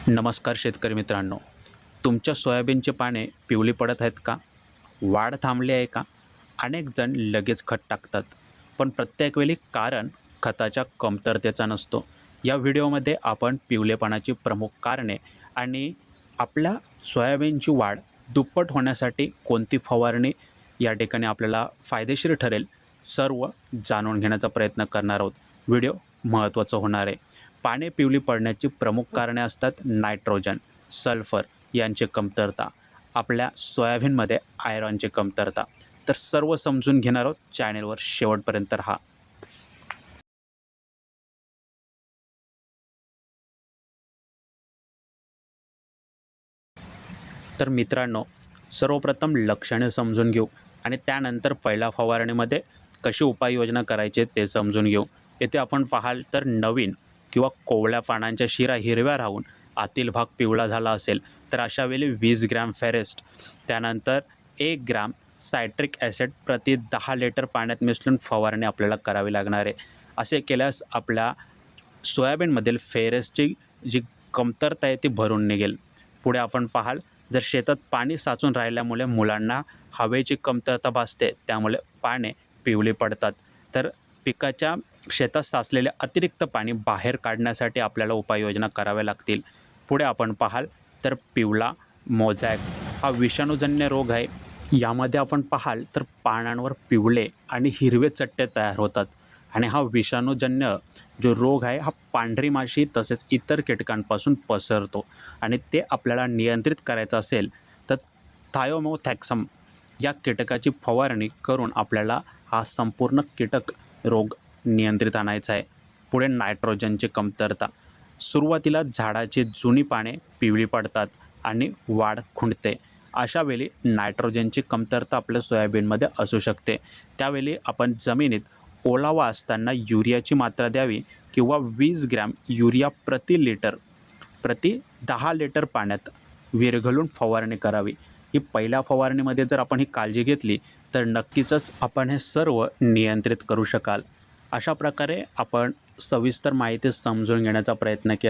नमस्कार शेतकरी मित्रांनो, तुमच्या सोयाबीनचे पाने पिवळी पडत आहेत का? वाढ थांबली आहे का? अनेक जण लगेच खत टाकतात, पण प्रत्येक वेळी कारण खताच्या कमतरतेचा नसतो. या व्हिडिओमध्ये आपण पिवळेपणाची प्रमुख कारणे आणि आपल्या सोयाबीनची वाढ दुप्पट होण्यासाठी कोणती फवारणी या ठिकाणी आपल्याला फायदेशीर ठरेल, सर्व जाणून घेण्याचा प्रयत्न करणार आहोत. व्हिडिओ महत्त्वाचा होणार आहे. पाने पिवळी पडण्याची प्रमुख कारणे असतात नायट्रोजन, सल्फर यांची कमतरता, आपल्या सोयाबीनमध्ये आयरॉनची कमतरता. तर सर्व समजून घेणार आहोत. चॅनेलवर शेवटपर्यंत राहा. तर मित्रांनो, सर्वप्रथम लक्षणे समजून घेऊ आणि त्यानंतर पहिल्या फवारणीमध्ये कशी उपाययोजना करायची ते समजून घेऊ. येथे आपण पाहाल तर नवीन किंवा कोवळ्या पानांच्या शिरा हिरव्या राहून आतील भाग पिवळा झाला असेल तर अशा वेळी 20 ग्रॅम फेरेस्ट, त्यानंतर 1 ग्रॅम सायट्रिक ॲसिड प्रति 10 लिटर पाण्यात मिसळून फवारणी आपल्याला करावी लागणार आहे. असे केल्यास आपल्या सोयाबीनमधील फेरेसची जी कमतरता आहे ती भरून निघेल. पुढे आपण पाहाल, जर शेतात पाणी साचून राहिल्यामुळे मुलांना हवेची कमतरता भासते, त्यामुळे पाने पिवळी पडतात. तर पिकाच्या शेतात साचलेले अतिरिक्त पाणी बाहेर काढण्यासाठी आपल्याला उपाययोजना कराव्या लागतील. पुढे आपण पाहाल तर पिवळा मोझॅक हा विषाणूजन्य रोग आहे. यामध्ये आपण पाहाल तर पानांवर पिवळे आणि हिरवे चट्टे तयार होतात आणि हा विषाणूजन्य जो रोग आहे हा पांढरी माशी तसेच इतर कीटकांपासून पसरतो आणि ते आपल्याला नियंत्रित करायचं असेल तर थायोमोथॅक्सम या कीटकाची फवारणी करून आपल्याला हा संपूर्ण कीटक रोग नियंत्रित आणायचा आहे. पुढे नायट्रोजनची कमतरता. सुरुवातीला झाडाची जुनी पाने पिवळी पडतात आणि वाढ खुंटते. अशा वेळी नायट्रोजनची कमतरता आपल्या सोयाबीनमध्ये असू शकते. त्यावेळी आपण जमिनीत ओलावा असताना युरियाची मात्रा द्यावी किंवा 20 ग्रॅम युरिया प्रति 10 लिटर पाण्यात विरघळून फवारणी करावी. ही पहिल्या फवारणीमध्ये जर आपण ही काळजी घेतली तर नक्कीच आपण हे सर्व नियंत्रित करू शकाल. अशा प्रकारे आपण सविस्तर माहिती समजून घेण्याचा प्रयत्न केला.